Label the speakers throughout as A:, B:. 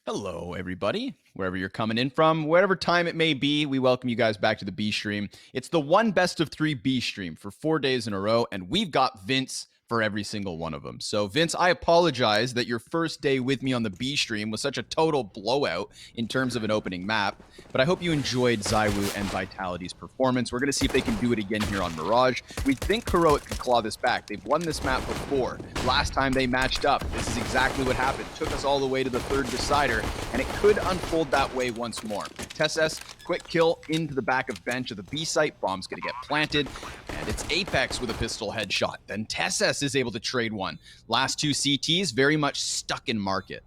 A: Hello, everybody. Wherever you're coming in from, whatever time it may be, we welcome you guys back to the B stream. It's the one best of three B stream for 4 days in a row, and we've got Vince for every single one of them. So, Vince, I apologize that your first day with me on the B stream was such a total blowout in terms of an opening map, but I hope you enjoyed ZywOo and Vitality's performance. We're going to see if they can do it again here on Mirage. We think Heroic can claw this back. They've won this map before. Last time they matched up, this is exactly what happened. Took us all the way to the third decider, and it could unfold that way once more. TSS, quick kill into the back of bench of the B site. Bomb's going to get planted, and it's Apex with a pistol headshot. Then TSS is able to trade one. Last two CTs very much stuck in market.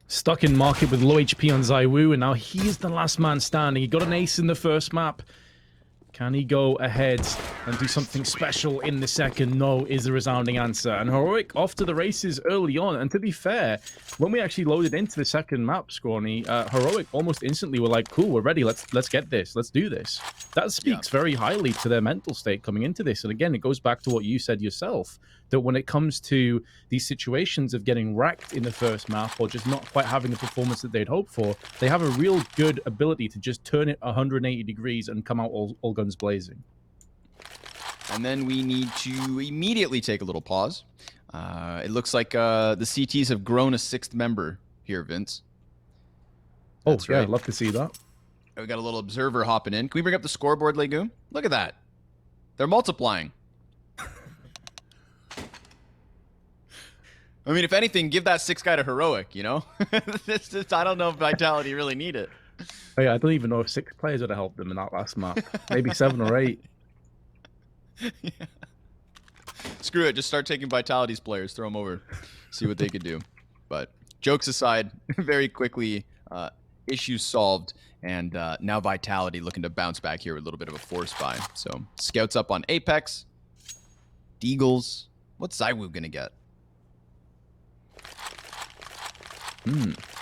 B: Stuck in market with low HP on ZywOo, and now he's the last man standing. He got an ace in the first map. Can he go ahead and do something special in the second? No is the resounding answer. And Heroic off to the races early on. And to be fair, when we actually loaded into the second map, Scrawny, Heroic almost instantly were like, cool, we're ready. Let's get this. Let's do this. That speaks very highly to their mental state coming into this. And again, it goes back to what you said yourself, that when it comes to these situations of getting wrecked in the first map or just not quite having the performance that they'd hoped for, they have a real good ability to just turn it 180 degrees and come out all guns blazing.
A: And then we need to immediately take a little pause. It looks like the CTs have grown a sixth member here, Vince.
B: That's right. I'd love to see that.
A: We got a little observer hopping in. Can we bring up the scoreboard, Legume? Look at that. They're multiplying. I mean, if anything, give that sixth guy to Heroic, you know? It's just, I don't know if Vitality really need it.
B: Oh, yeah, I don't even know if 6 players would have helped them in that last map. Maybe 7 or 8.
A: Yeah. Screw it. Just start taking Vitality's players. Throw them over. See what they could do. But jokes aside, very quickly, issues solved. And now Vitality looking to bounce back here with a little bit of a force buy. So scouts up on Apex. Deagles. What's ZywOo going to get?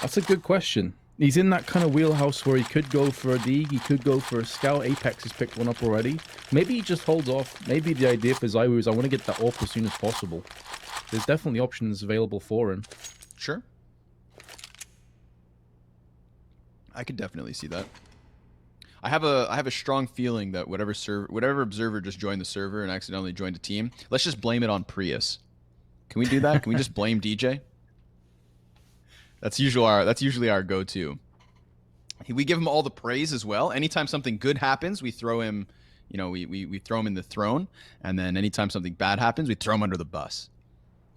B: That's a good question. He's in that kind of wheelhouse where he could go for a Deag, he could go for a Scout. Apex has picked one up already. Maybe he just holds off. Maybe the idea for ZywOo is I want to get that off as soon as possible. There's definitely options available for him.
A: Sure. I could definitely see that. I have a strong feeling that whatever observer just joined the server and accidentally joined a team, let's just blame it on Prius. Can we do that? Can we just blame DJ? That's usually our go-to. We give him all the praise as well. Anytime something good happens, we throw him, you know, we throw him in the throne, and then anytime something bad happens, we throw him under the bus.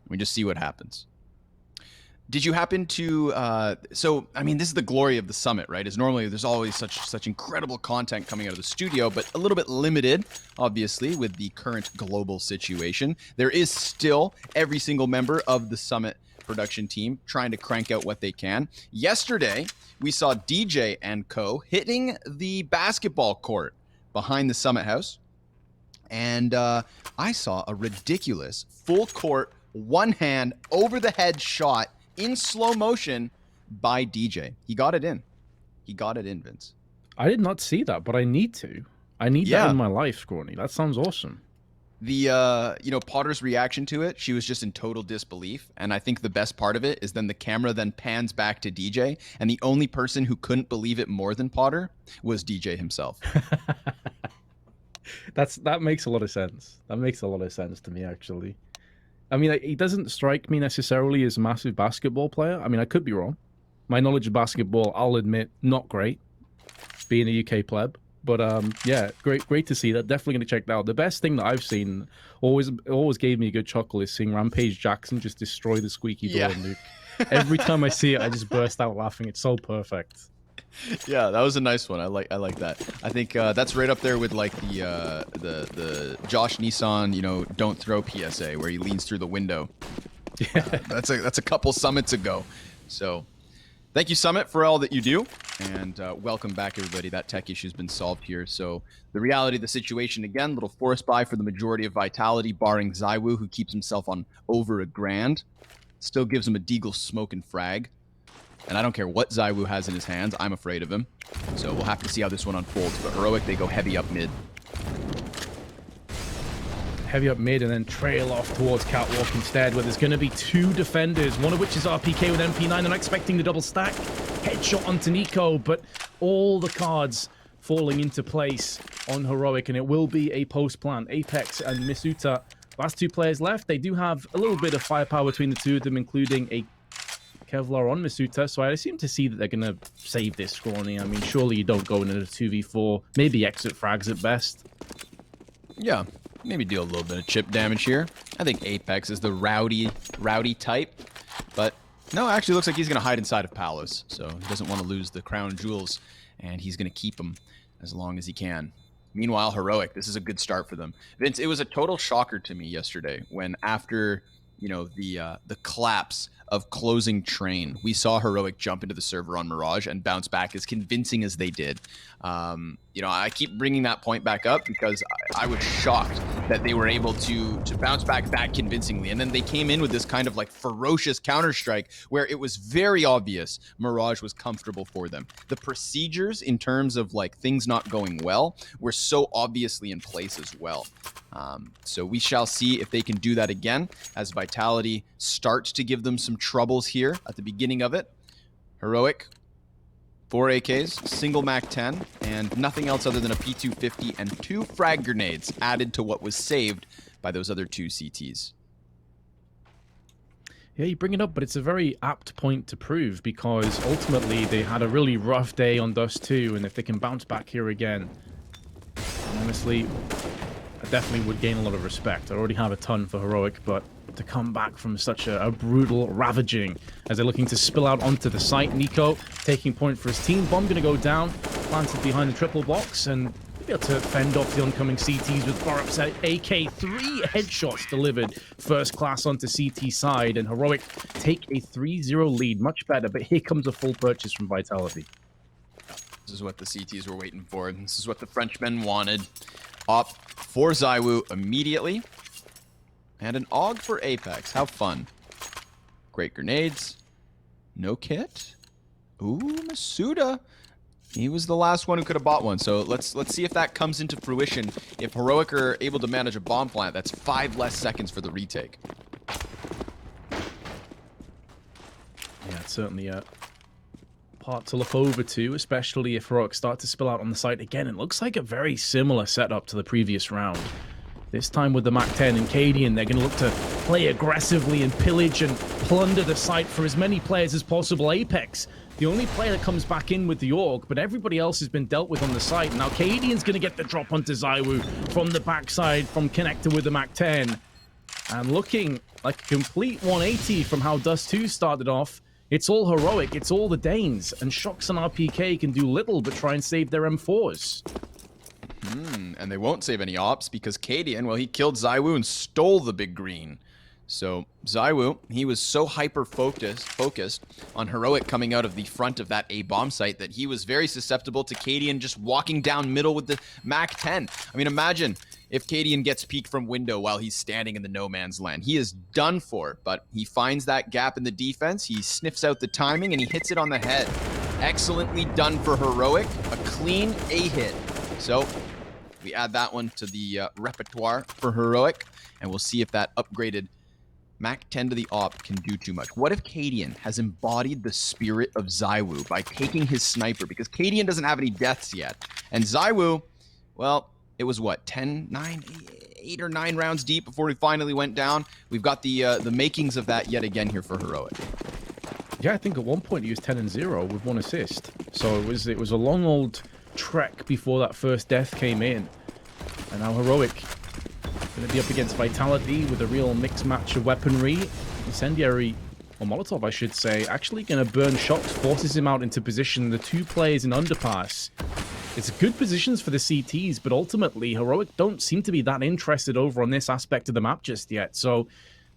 A: We just see what happens. Did you happen to so I mean, this is the glory of the summit, right? Is normally there's always such incredible content coming out of the studio, but a little bit limited, obviously, with the current global situation. There is still every single member of the summit production team trying to crank out what they can. Yesterday, we saw DJ and co hitting the basketball court behind the Summit House. And I saw a ridiculous full court, one hand over the head shot in slow motion by DJ. He got it in. He got it in, Vince.
B: I did not see that, but I need to. I need that in my life, Scrawny. That sounds awesome.
A: The Potter's reaction to it, she was just in total disbelief, and I think the best part of it is then the camera then pans back to DJ, and the only person who couldn't believe it more than Potter was DJ himself.
B: That makes a lot of sense. That makes a lot of sense to me, actually. I mean, he doesn't strike me necessarily as a massive basketball player. I mean, I could be wrong. My knowledge of basketball, I'll admit, not great, being a UK pleb. But yeah, great to see that. Definitely going to check that out. The best thing that I've seen, always gave me a good chuckle, is seeing Rampage Jackson just destroy the squeaky door nuke. Every time I see it, I just burst out laughing. It's so perfect.
A: Yeah, that was a nice one. I like that. I think that's right up there with like the Josh Nissan, you know, don't throw PSA where he leans through the window. Yeah, that's a couple summits ago. So thank you, Summit, for all that you do, and welcome back, everybody. That tech issue's been solved here. So the reality of the situation, again, little force buy for the majority of Vitality, barring ZywOo, who keeps himself on over $1,000. Still gives him a Deagle smoke and frag. And I don't care what ZywOo has in his hands. I'm afraid of him. So we'll have to see how this one unfolds. But Heroic, they go heavy up mid.
B: heavy up mid and then trail off towards Catwalk instead, where there's going to be 2 defenders, one of which is RPK with MP9. They're not expecting the double stack. Headshot onto Nico, but all the cards falling into place on Heroic, and it will be a post plan. Apex and Misuta, last 2 players left. They do have a little bit of firepower between the 2 of them, including a Kevlar on Misuta, so I assume to see that they're going to save this scrawny. I mean, surely you don't go into a 2v4, maybe exit frags at best.
A: Yeah, maybe deal a little bit of chip damage here. I think Apex is the rowdy type, but no, actually looks like he's going to hide inside of Palace, so he doesn't want to lose the crown jewels, and he's going to keep them as long as he can. Meanwhile, Heroic, this is a good start for them. Vince, it was a total shocker to me yesterday when after, you know, the collapse of closing train, we saw Heroic jump into the server on Mirage and bounce back as convincing as they did. You know, I keep bringing that point back up because I was shocked that they were able to bounce back that convincingly. And then they came in with this kind of like ferocious counter-strike where it was very obvious Mirage was comfortable for them. The procedures in terms of like things not going well were so obviously in place as well. So we shall see if they can do that again as Vitality starts to give them some troubles here at the beginning of it. Heroic, 4 AKs, single MAC-10, and nothing else other than a P250 and 2 frag grenades added to what was saved by those other 2 CTs.
B: Yeah, you bring it up, but it's a very apt point to prove because ultimately they had a really rough day on Dust 2, and if they can bounce back here again, honestly, I definitely would gain a lot of respect. I already have a ton for Heroic, but to come back from such a brutal ravaging as they're looking to spill out onto the site. Nico taking point for his team. Bomb going to go down, planted behind the triple box, and be able to fend off the oncoming CTs with Borup's AK. 3 headshots delivered first class onto CT side, and Heroic take a 3-0 lead. Much better, but here comes a full purchase from Vitality.
A: This is what the CTs were waiting for. This is what the Frenchmen wanted. Op for ZywOo immediately. And an AUG for Apex. How fun. Great grenades. No kit. Ooh, Masuda. He was the last one who could have bought one. So let's see if that comes into fruition. If Heroic are able to manage a bomb plant, that's 5 less seconds for the retake.
B: Yeah, it's certainly a part to look over to, especially if Heroic start to spill out on the site again. It looks like a very similar setup to the previous round. This time with the MAC-10 and Cadian, they're going to look to play aggressively and pillage and plunder the site for as many players as possible. Apex, the only player that comes back in with the AUG, but everybody else has been dealt with on the site. Now Cadian's going to get the drop onto ZywOo from the backside, from connector with the MAC-10. And looking like a complete 180 from how Dust 2 started off. It's all Heroic, it's all the Danes, and Shox and RPK can do little but try and save their M4s.
A: And they won't save any ops because Cadian, well, he killed ZywOo and stole the big green. So ZywOo, he was so focused on Heroic coming out of the front of that A-bomb site that he was very susceptible to Cadian just walking down middle with the MAC-10. I mean, imagine if Cadian gets peeked from window while he's standing in the no man's land. He is done for, but he finds that gap in the defense, he sniffs out the timing, and he hits it on the head. Excellently done for Heroic, a clean A-hit. So we add that one to the repertoire for Heroic, and we'll see if that upgraded MAC-10 to the AWP can do too much. What if Cadian has embodied the spirit of ZywOo by taking his sniper? Because Cadian doesn't have any deaths yet. And ZywOo, well, it was what, 8 or 9 rounds deep before he finally went down. We've got the makings of that yet again here for Heroic.
B: Yeah, I think at one point he was 10-0 with 1 assist. So it was a long old trek before that first death came in. And now Heroic going to be up against Vitality with a real mixed match of weaponry. Incendiary, or Molotov I should say, actually going to burn Shox, forces him out into position. The 2 players in underpass. It's good positions for the CTs, but ultimately Heroic don't seem to be that interested over on this aspect of the map just yet. So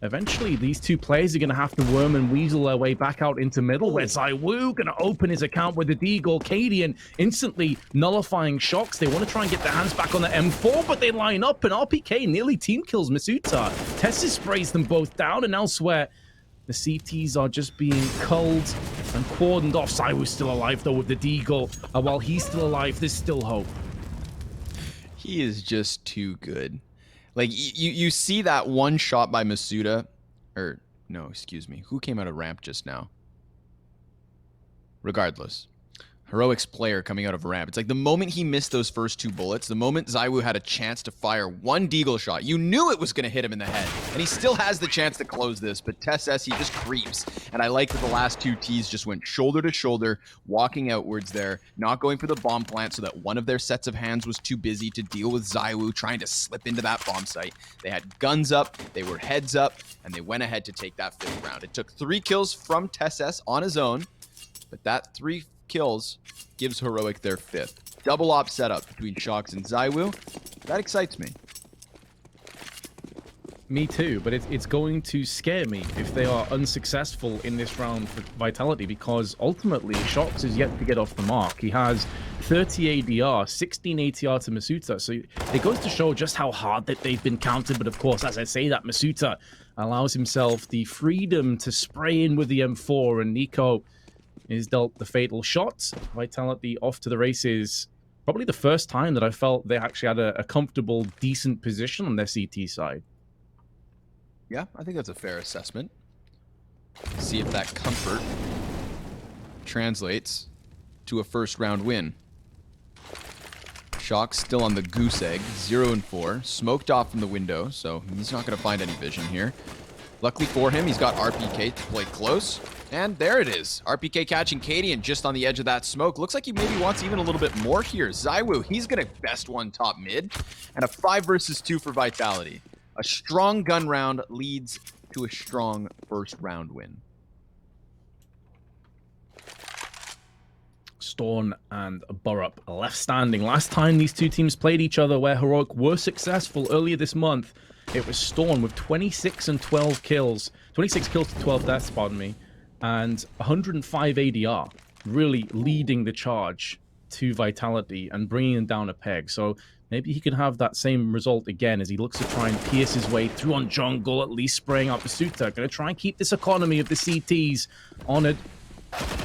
B: eventually these 2 players are going to have to worm and weasel their way back out into middle, where ZywOo going to open his account with the Deagle. Cadian instantly nullifying Shox. They want to try and get their hands back on the M4, but they line up, and RPK nearly team kills Misuta. Tessis sprays them both down, and elsewhere the CTs are just being culled and cordoned off. ZywOo's still alive though with the Deagle, and while he's still alive, there's still hope.
A: He is just too good. Like you see that one shot by Masuda, or no, excuse me, who came out of ramp just now? Regardless, Heroic's player coming out of ramp. It's like the moment he missed those first 2 bullets, the moment ZywOo had a chance to fire one deagle shot, you knew it was going to hit him in the head. And he still has the chance to close this, but TessS, he just creeps. And I like that the last 2 Ts just went shoulder to shoulder, walking outwards there, not going for the bomb plant so that one of their sets of hands was too busy to deal with ZywOo trying to slip into that bomb site. They had guns up, they were heads up, and they went ahead to take that 5th round. It took 3 kills from TessS on his own, but that 3 kills gives Heroic their 5th. Double op setup between Shox and ZywOo. That excites me.
B: Me too, but it's going to scare me if they are unsuccessful in this round for Vitality, because ultimately Shox is yet to get off the mark. He has 30 ADR, 16 ATR to Masuta, so it goes to show just how hard that they've been counted. But of course, as I say that, Masuta allows himself the freedom to spray in with the M4, and Nico is dealt the fatal shot. Vitality off to the races. Probably the first time that I felt they actually had a comfortable, decent position on their CT side.
A: Yeah, I think that's a fair assessment. See if that comfort translates to a 1st round win. Shox still on the goose egg, 0 and 4. Smoked off from the window, so he's not going to find any vision here. Luckily for him, he's got RPK to play close. And there it is. RPK catching Cadian just on the edge of that smoke. Looks like he maybe wants even a little bit more here. ZywOo, he's going to best one top mid. And a 5 versus 2 for Vitality. A strong gun round leads to a strong 1st round win.
B: Storm and Borup left standing. Last time these 2 teams played each other, where Heroic were successful earlier this month, it was Storm with 26 and 12 kills. 26 kills to 12 deaths, pardon me. And 105 ADR, really leading the charge to Vitality and bringing them down a peg. So maybe he can have that same result again as he looks to try and pierce his way through on jungle, at least spraying out Masuta. Going to try and keep this economy of the CTs honored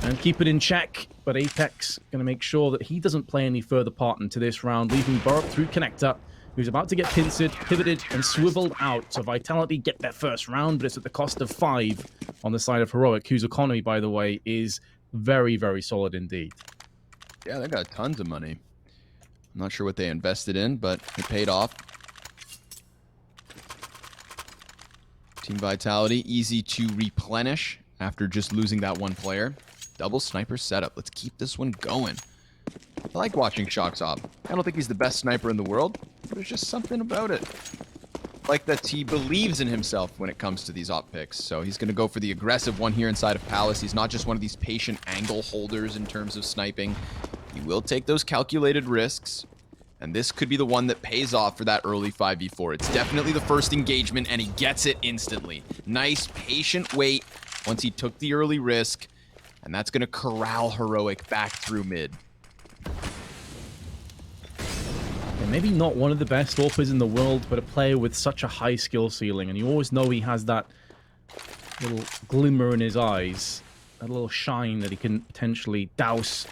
B: and keep it in check. But Apex going to make sure that he doesn't play any further part into this round, leaving Borup through Connector, who's about to get pincered, pivoted, and swiveled out. So Vitality get their 1st round, but it's at the cost of 5 on the side of Heroic, whose economy, by the way, is very, very solid indeed.
A: Yeah, they got tons of money. I'm not sure what they invested in, but it paid off. Team Vitality, easy to replenish after just losing that 1 player. Double sniper setup. Let's keep this one going. I like watching Shox op. I don't think he's the best sniper in the world, but there's just something about it. Like that he believes in himself when it comes to these op picks. So he's going to go for the aggressive one here inside of Palace. He's not just one of these patient angle holders in terms of sniping. He will take those calculated risks. And this could be the one that pays off for that early 5v4. It's definitely the first engagement, and he gets it instantly. Nice, patient wait once he took the early risk. And that's going to corral Heroic back through mid.
B: And maybe not one of the best AWPers in the world, but a player with such a high skill ceiling. And you always know he has that little glimmer in his eyes, that little shine that he can potentially douse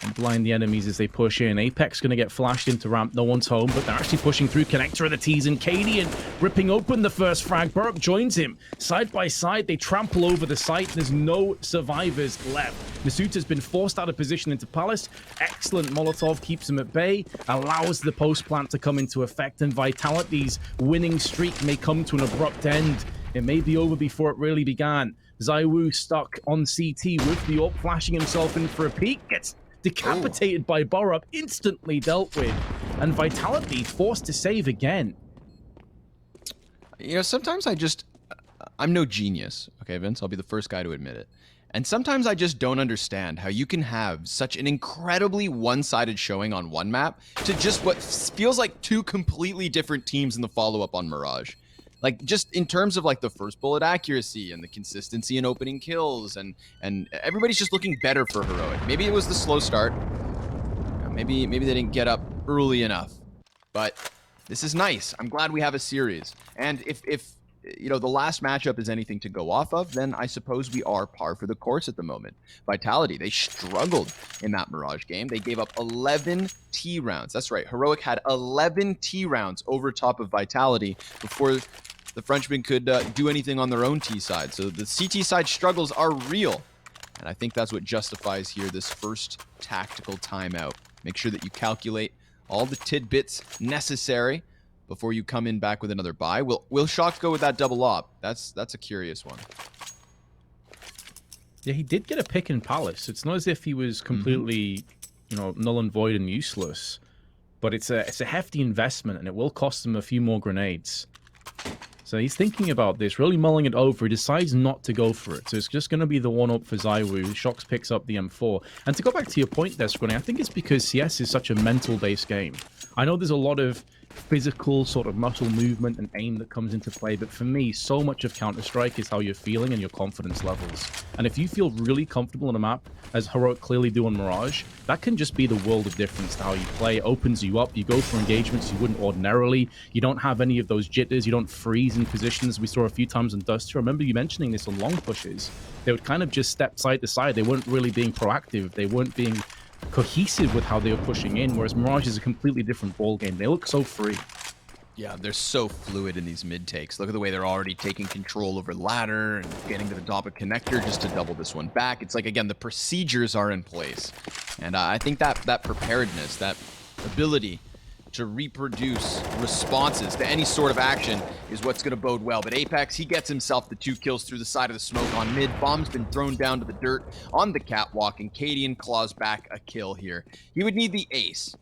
B: and blind the enemies as they push in. Apex going to get flashed into ramp. No one's home, but they're actually pushing through Connector of the T's, and Cadian ripping open the first frag. Borup joins him. Side by side, they trample over the site. There's no survivors left. Masuta's been forced out of position into Palace. Excellent Molotov keeps him at bay, allows the post plant to come into effect, and Vitality's winning streak may come to an abrupt end. It may be over before it really began. ZywOo stuck on CT with the AWP, flashing himself in for a peek, gets decapitated by Borup, instantly dealt with, and Vitality forced to save again.
A: You know, sometimes I'm no genius, okay, Vince? I'll be the first guy to admit it. And sometimes I just don't understand how you can have such an incredibly one-sided showing on one map to just what feels like 2 completely different teams in the follow-up on Mirage. Like, just in terms of, like, the first bullet accuracy and the consistency in opening kills, and everybody's just looking better for Heroic. Maybe it was the slow start. Maybe they didn't get up early enough. But this is nice. I'm glad we have a series. And if you know, the last matchup is anything to go off of, then I suppose we are par for the course at the moment. Vitality, they struggled in that Mirage game. They gave up 11 T rounds. That's right. Heroic had 11 T rounds over top of Vitality before the Frenchmen could do anything on their own T side. So the CT side struggles are real. And I think that's what justifies here this first tactical timeout. Make sure that you calculate all the tidbits necessary before you come in back with another buy. Will Shock go with that double op? That's a curious one.
B: Yeah, he did get a pick in Palace. It's not as if he was completely, you know, null and void and useless. But it's a hefty investment, and it will cost him a few more grenades. So he's thinking about this, really mulling it over. He decides not to go for it. So it's just going to be the one-up for ZywOo. Shox picks up the M4. And to go back to your point there, Scrunny, I think it's because CS is such a mental-based game. I know there's a lot of physical sort of muscle movement and aim that comes into play, but for me, so much of Counter-Strike is how you're feeling and your confidence levels. And if you feel really comfortable on a map, as Heroic clearly do on Mirage, that can just be the world of difference to how you play. It opens you up, you go for engagements you wouldn't ordinarily, you don't have any of those jitters, you don't freeze in positions we saw a few times on Duster. I remember you mentioning this on long pushes. They would kind of just step side to side. They weren't really being proactive. They weren't being cohesive with how they were pushing in, whereas Mirage is a completely different ball game. They look so free.
A: Yeah, they're so fluid in these mid takes. Look at the way they're already taking control over ladder and getting to the top of connector just to double this one back. It's like, again, the procedures are in place. And I think that preparedness, that ability to reproduce responses to any sort of action is what's going to bode well. But Apex, he gets himself the 2 kills through the side of the smoke on mid. Bomb's been thrown down to the dirt on the catwalk, and Cadian claws back a kill here. He would need the ace.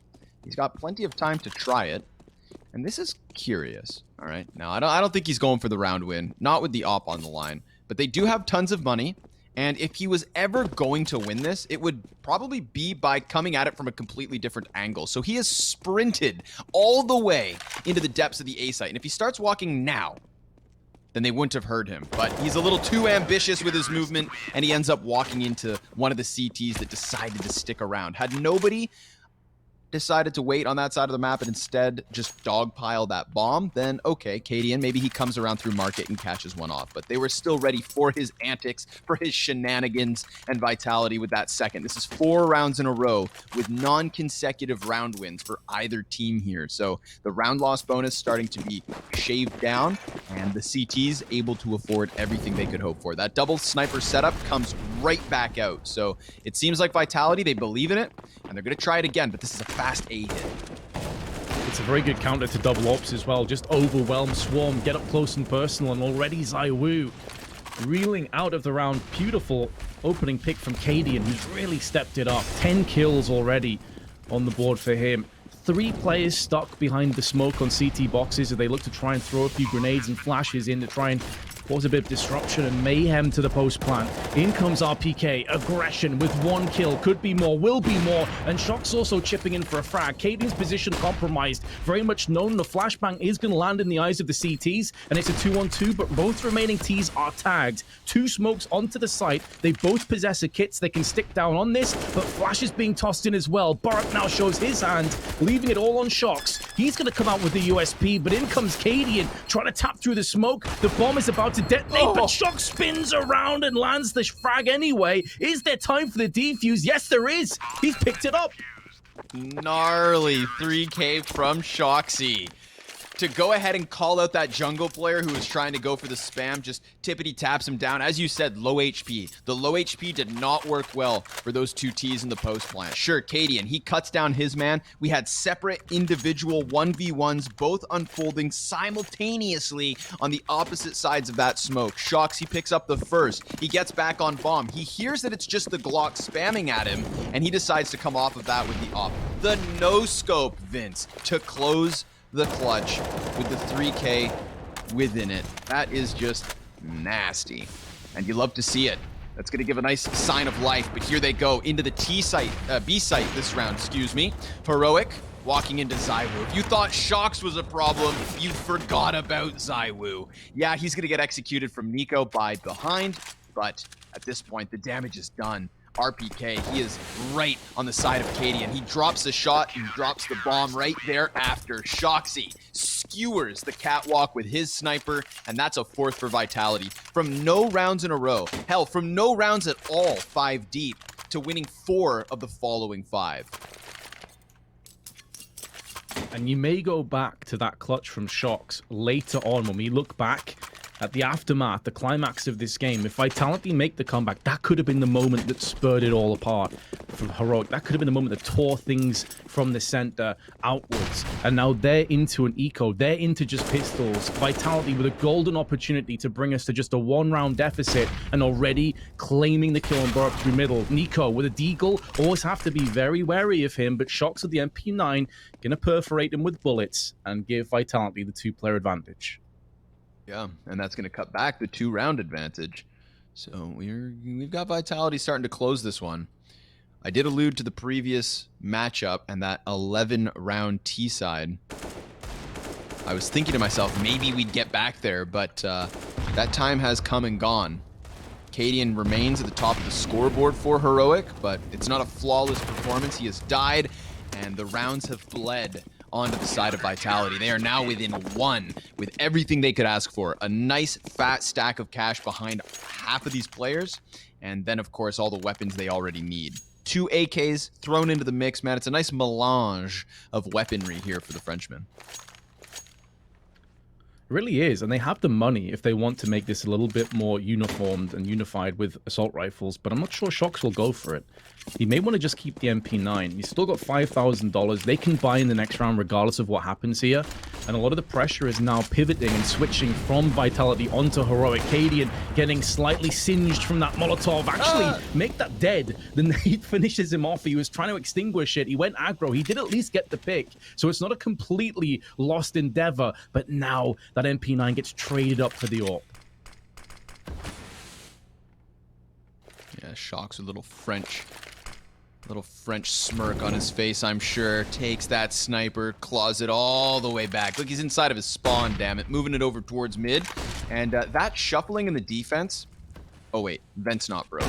A: He's got plenty of time to try it. And this is curious, all right? Now, I don't think he's going for the round win, not with the op on the line. But they do have tons of money. And if he was ever going to win this, it would probably be by coming at it from a completely different angle. So he has sprinted all the way into the depths of the A site. And if he starts walking now, then they wouldn't have heard him. But he's a little too ambitious with his movement, and he ends up walking into one of the CTs that decided to stick around. Had nobody decided to wait on that side of the map and instead just dogpile that bomb, then okay, Cadian, maybe he comes around through market and catches one off. But they were still ready for his antics, for his shenanigans and vitality with that second. This is 4 rounds in a row with non-consecutive round wins for either team here. So the round loss bonus starting to be shaved down, and the CTs able to afford everything they could hope for. That double sniper setup comes right back out. So it seems like Vitality, they believe in it, and they're going to try it again, but this is a fast A hit.
B: It's a very good counter to double ops as well. Just overwhelm, swarm, get up close and personal, and already ZywOo reeling out of the round. Beautiful opening pick from Cadian, who's really stepped it up. 10 kills already on the board for him. 3 players stuck behind the smoke on CT boxes as they look to try and throw a few grenades and flashes in to try and cause a bit of disruption and mayhem to the post plant. In comes RPK, aggression with 1 kill, could be more, will be more, and Shock's also chipping in for a frag. Cadian's position compromised, very much known the flashbang is going to land in the eyes of the CTs, and it's a 2-on-2, but both remaining Ts are tagged. 2 smokes onto the site, they both possess a kit, so they can stick down on this, but Flash is being tossed in as well. Barak now shows his hand, leaving it all on Shox. He's going to come out with the USP, but in comes Cadian, trying to tap through the smoke. The bomb is about to detonate, but Shock spins around and lands the frag anyway. Is there time for the defuse? Yes, there is. He's picked it up.
A: Gnarly 3K from Shoxy to go ahead and call out that jungle player who was trying to go for the spam. Just tippity taps him down. As you said, low HP. The low HP did not work well for those 2 Ts in the post plant. Sure, Cadian, he cuts down his man. We had separate individual 1v1s, both unfolding simultaneously on the opposite sides of that smoke. Shox, he picks up the first. He gets back on bomb. He hears that it's just the Glock spamming at him, and he decides to come off of that with the op. The no-scope, Vince, to close the clutch with the 3K within it. That is just nasty, and you love to see it. That's going to give a nice sign of life, but here they go into the B site this round, excuse me. Heroic walking into ZywOo. If you thought Shox was a problem, you forgot about ZywOo. Yeah, he's going to get executed from Nico by behind, but at this point, the damage is done. RPK, he is right on the side of Cadian. He drops the shot and drops the bomb right there after. Shoxy skewers the catwalk with his sniper, and that's a 4th for Vitality. From no rounds in a row, hell, from no rounds at all, 5 deep, to winning 4 of the following 5.
B: And you may go back to that clutch from Shox later on when we look back at the aftermath, the climax of this game. If Vitality make the comeback, that could have been the moment that spurred it all apart for Heroic. That could have been the moment that tore things from the center outwards. And now they're into an eco. They're into just pistols. Vitality with a golden opportunity to bring us to just a 1-round deficit and already claiming the kill and burp through middle. Nico with a deagle, always have to be very wary of him, but Shox with the MP9 gonna perforate him with bullets and give Vitality the 2-player advantage.
A: Yeah, and that's going to cut back the 2-round advantage. So we've got Vitality starting to close this one. I did allude to the previous matchup and that 11-round T side. I was thinking to myself, maybe we'd get back there, but that time has come and gone. Cadian remains at the top of the scoreboard for Heroic, but it's not a flawless performance. He has died, and the rounds have bled onto the side of Vitality. They are now within 1 with everything they could ask for. A nice fat stack of cash behind half of these players, and then of course all the weapons they already need. 2 AKs thrown into the mix, man. It's a nice melange of weaponry here for the Frenchmen.
B: It really is, and they have the money if they want to make this a little bit more uniformed and unified with assault rifles, but I'm not sure Shox will go for it. He may want to just keep the MP9. He's still got $5,000. They can buy in the next round regardless of what happens here, and a lot of the pressure is now pivoting and switching from Vitality onto Heroic. Cadian getting slightly singed from that Molotov. Actually, make that dead. Then he finishes him off. He was trying to extinguish it. He went aggro. He did at least get the pick, so it's not a completely lost endeavor, but now that MP9 gets traded up for the AWP.
A: Yeah, Shox, a little French smirk on his face, I'm sure. Takes that sniper, claws it all the way back. Look, he's inside of his spawn, damn it. Moving it over towards mid. And that shuffling in the defense... Oh, wait. Vent's not broke.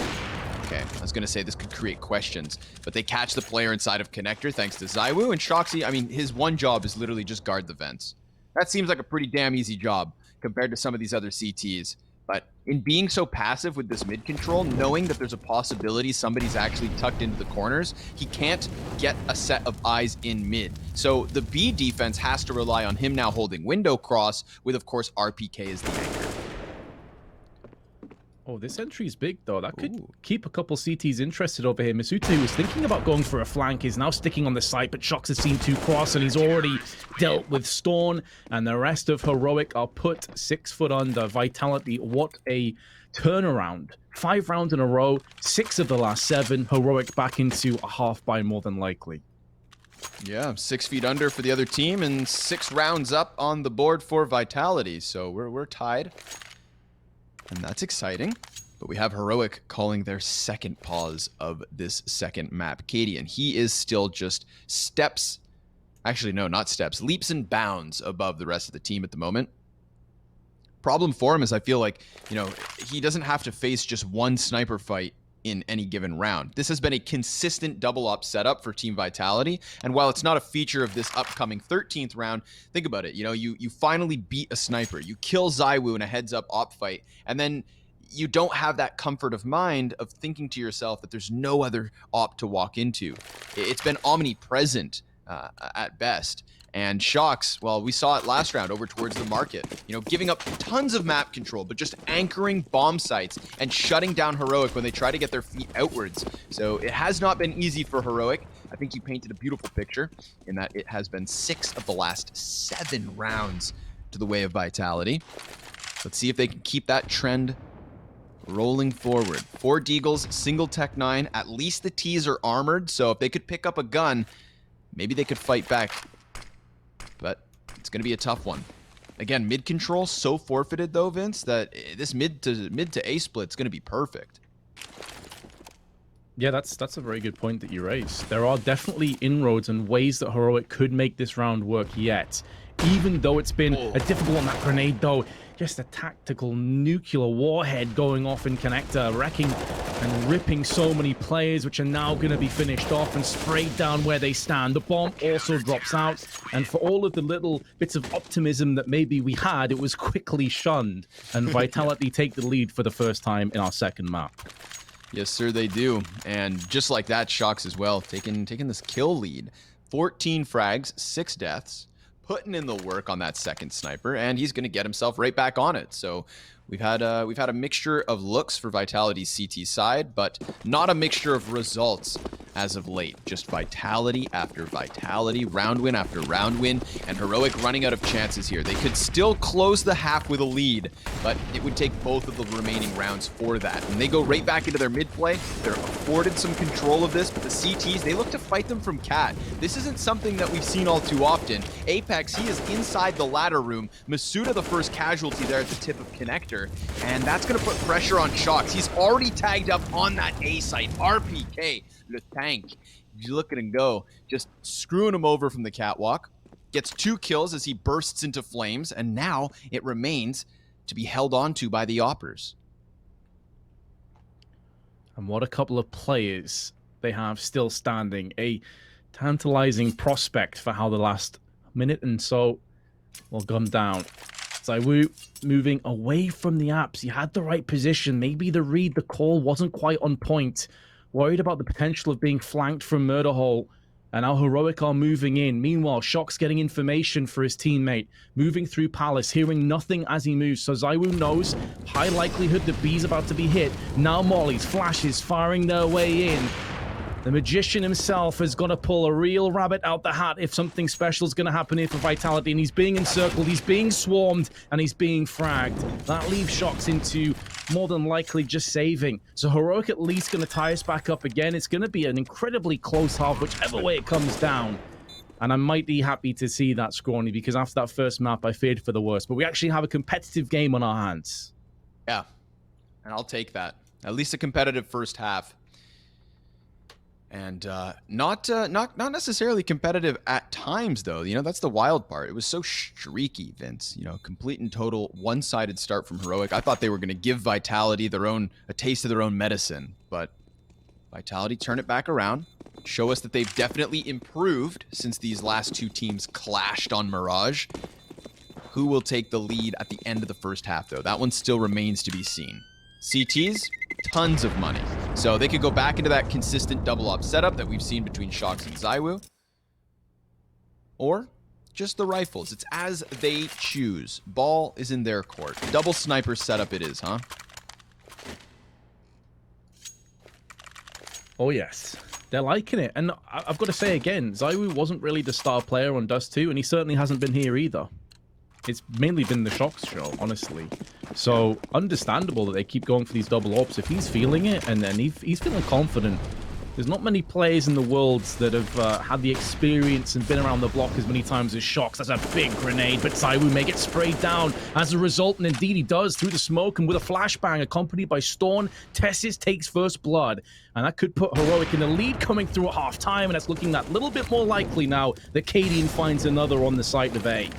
A: Okay, I was going to say this could create questions. But they catch the player inside of connector thanks to Zywoo. And Shoxy, I mean, his one job is literally just guard the vents. That seems like a pretty damn easy job compared to some of these other CTs. But in being so passive with this mid control, knowing that there's a possibility somebody's actually tucked into the corners, he can't get a set of eyes in mid. So the B defense has to rely on him now holding window cross with, of course, RPK as the anchor.
B: Oh, this entry is big, though. That could keep a couple CTs interested over here. Misute, who was thinking about going for a flank, is now sticking on the site, but Shox has seen 2 cross, and he's already dealt with Storm, and the rest of Heroic are put 6 foot under. Vitality, what a turnaround. 5 rounds in a row, 6 of the last 7. Heroic back into a half by more than likely.
A: Yeah, 6 feet under for the other team, and 6 rounds up on the board for Vitality, so we're tied. And that's exciting. But we have Heroic calling their second pause of this second map. Cadian, he is still just steps, actually no, not steps, leaps and bounds above the rest of the team at the moment. Problem for him is I feel like, you know, he doesn't have to face just one sniper fight in any given round. This has been a consistent double up setup for Team Vitality, and while it's not a feature of this upcoming 13th round, think about it, you know, you finally beat a sniper, you kill Zywoo in a heads up op fight, and then you don't have that comfort of mind of thinking to yourself that there's no other op to walk into. It's been omnipresent at best. And Shox, well, we saw it last round over towards the market, you know, giving up tons of map control, but just anchoring bomb sites and shutting down Heroic when they try to get their feet outwards. So it has not been easy for Heroic. I think you painted a beautiful picture in that it has been 6 of the last 7 rounds to the way of Vitality. Let's see if they can keep that trend rolling forward. 4 Deagles, single Tech 9, at least the T's are armored, so if they could pick up a gun, maybe they could fight back. But it's going to be a tough one. Again, mid control so forfeited though, Vince, that this mid to A split is going to be perfect.
B: Yeah, that's a very good point that you raised. There are definitely inroads and ways that Heroic could make this round work yet. Even though it's been a difficult one, that grenade though, just a tactical nuclear warhead going off in connector, wrecking and ripping so many players, which are now going to be finished off and sprayed down where they stand. The bomb also drops out, and for all of the little bits of optimism that maybe we had, it was quickly shunned, and Vitality take the lead for the first time in our second map.
A: Yes, sir, they do. And just like that, Shocks as well, taking this kill lead. 14 frags, 6 deaths, putting in the work on that second sniper, and he's going to get himself right back on it. So we've had a mixture of looks for Vitality's CT side, but not a mixture of results as of late. Just Vitality after Vitality, round win after round win, and Heroic running out of chances here. They could still close the half with a lead, but it would take both of the remaining rounds for that. And they go right back into their mid play. They're afforded some control of this, but the CTs, they look to fight them from cat. This isn't something that we've seen all too often. Apex, he is inside the ladder room. Masuda, the first casualty there at the tip of connector, and that's going to put pressure on Shocks. He's already tagged up on that A site. RPK, Le Tank, you look at him go, just screwing him over from the catwalk. Gets 2 kills as he bursts into flames, and now it remains to be held on to by the Oppers.
B: And what a couple of players they have still standing. A tantalizing prospect for how the last minute and so will come down. ZywOo moving away from the apps. He had the right position. Maybe the read, the call wasn't quite on point. Worried about the potential of being flanked from Murder Hole. And now Heroic are moving in. Meanwhile, Shock's getting information for his teammate. Moving through Palace, hearing nothing as he moves. So ZywOo knows, high likelihood that B's about to be hit. Now mollies, flashes, firing their way in. The Magician himself has got to pull a real rabbit out the hat if something special is going to happen here for Vitality. And he's being encircled, he's being swarmed, and he's being fragged. That leaves Shocks into more than likely just saving. So Heroic at least going to tie us back up again. It's going to be an incredibly close half, whichever way it comes down. And I'm mighty happy to see that, Scrawny, because after that first map, I feared for the worst. But we actually have a competitive game on our hands.
A: Yeah, and I'll take that. At least a competitive first half. And not necessarily competitive at times, though. You know, that's the wild part. It was so streaky, Vince. You know, complete and total one-sided start from Heroic. I thought they were going to give Vitality a taste of their own medicine, but Vitality turn it back around, show us that they've definitely improved since these last 2 teams clashed on Mirage. Who will take the lead at the end of the first half, though? That one still remains to be seen. CTs, tons of money. So they could go back into that consistent double op setup that we've seen between Shocks and ZywOo. Or just the rifles. It's as they choose. Ball is in their court. Double sniper setup it is, huh?
B: Oh, yes. They're liking it. And I've got to say again, ZywOo wasn't really the star player on Dust 2, and he certainly hasn't been here either. It's mainly been the Shocks show, honestly. So, understandable that they keep going for these double ops. If he's feeling it, and then he's feeling confident. There's not many players in the world that have had the experience and been around the block as many times as Shocks. That's a big grenade, but ZywOo may get sprayed down as a result, and indeed he does, through the smoke and with a flashbang accompanied by Storm. Tessis takes first blood, and that could put Heroic in the lead coming through at half-time, and that's looking that little bit more likely now that Cadian finds another on the site of A.
A: Yeah,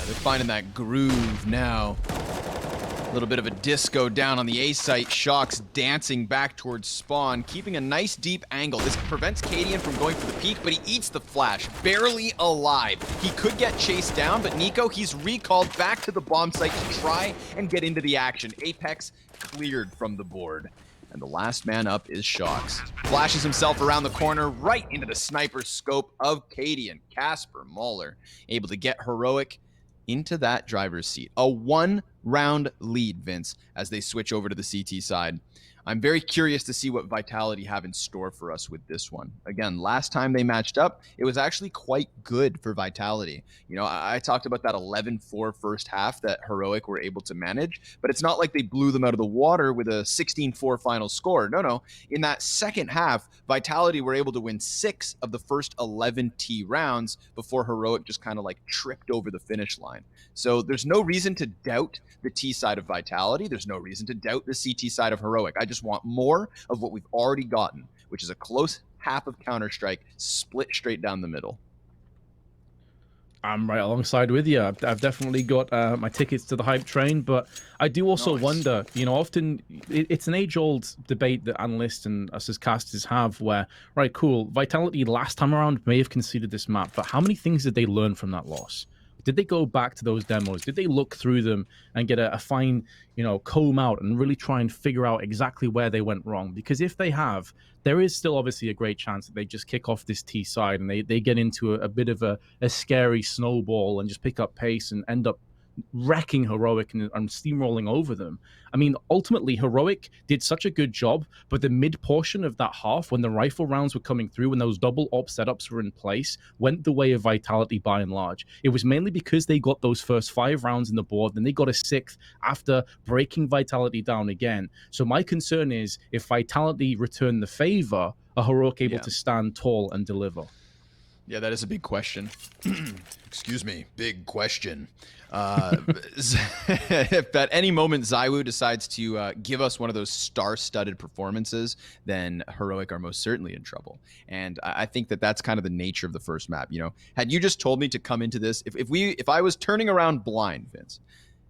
A: they're finding that groove now. A little bit of a disco down on the A site. Shocks dancing back towards spawn, keeping a nice deep angle. This prevents Cadian from going for the peak, but he eats the flash, barely alive. He could get chased down, but Nico, he's recalled back to the bomb site to try and get into the action. Apex cleared from the board. And the last man up is Shocks. Flashes himself around the corner, right into the sniper scope of Cadian. Casper Mahler able to get Heroic into that driver's seat. A 1-round lead, Vince, as they switch over to the CT side. I'm very curious to see what Vitality have in store for us with this one. Again, last time they matched up, it was actually quite good for Vitality. You know, I talked about that 11-4 first half that Heroic were able to manage, but it's not like they blew them out of the water with a 16-4 final score. No. In that second half, Vitality were able to win 6 of the first 11 T rounds before Heroic just kind of like tripped over the finish line. So there's no reason to doubt the T side of Vitality. There's no reason to doubt the CT side of Heroic. I just want more of what we've already gotten, which is a close half of Counter-Strike split straight down the middle.
B: I'm right alongside with you. I've definitely got my tickets to the hype train, but I do also
A: Nice.
B: wonder, often it's an age-old debate that analysts and us as casters have where, right, cool, Vitality last time around may have conceded this map, but how many things did they learn from that loss? Did they go back to those demos? Did they look through them and get a fine, comb out and really try and figure out exactly where they went wrong? Because if they have, there is still obviously a great chance that they just kick off this T side and they get into a bit of a scary snowball and just pick up pace and end up wrecking Heroic and steamrolling over them. I mean, ultimately, Heroic did such a good job, but the mid portion of that half, when the rifle rounds were coming through, when those double op setups were in place, went the way of Vitality by and large. It was mainly because they got those first 5 rounds in the board, then they got a 6th after breaking Vitality down again. So my concern is if Vitality return the favor, are Heroic able
A: Yeah.
B: to stand tall and deliver?
A: Yeah, that is a big question. Excuse me, big question. If at any moment ZywOo decides to give us one of those star-studded performances, then Heroic are most certainly in trouble. And I think that that's kind of the nature of the first map. Had you just told me to come into this, if I was turning around blind, Vince,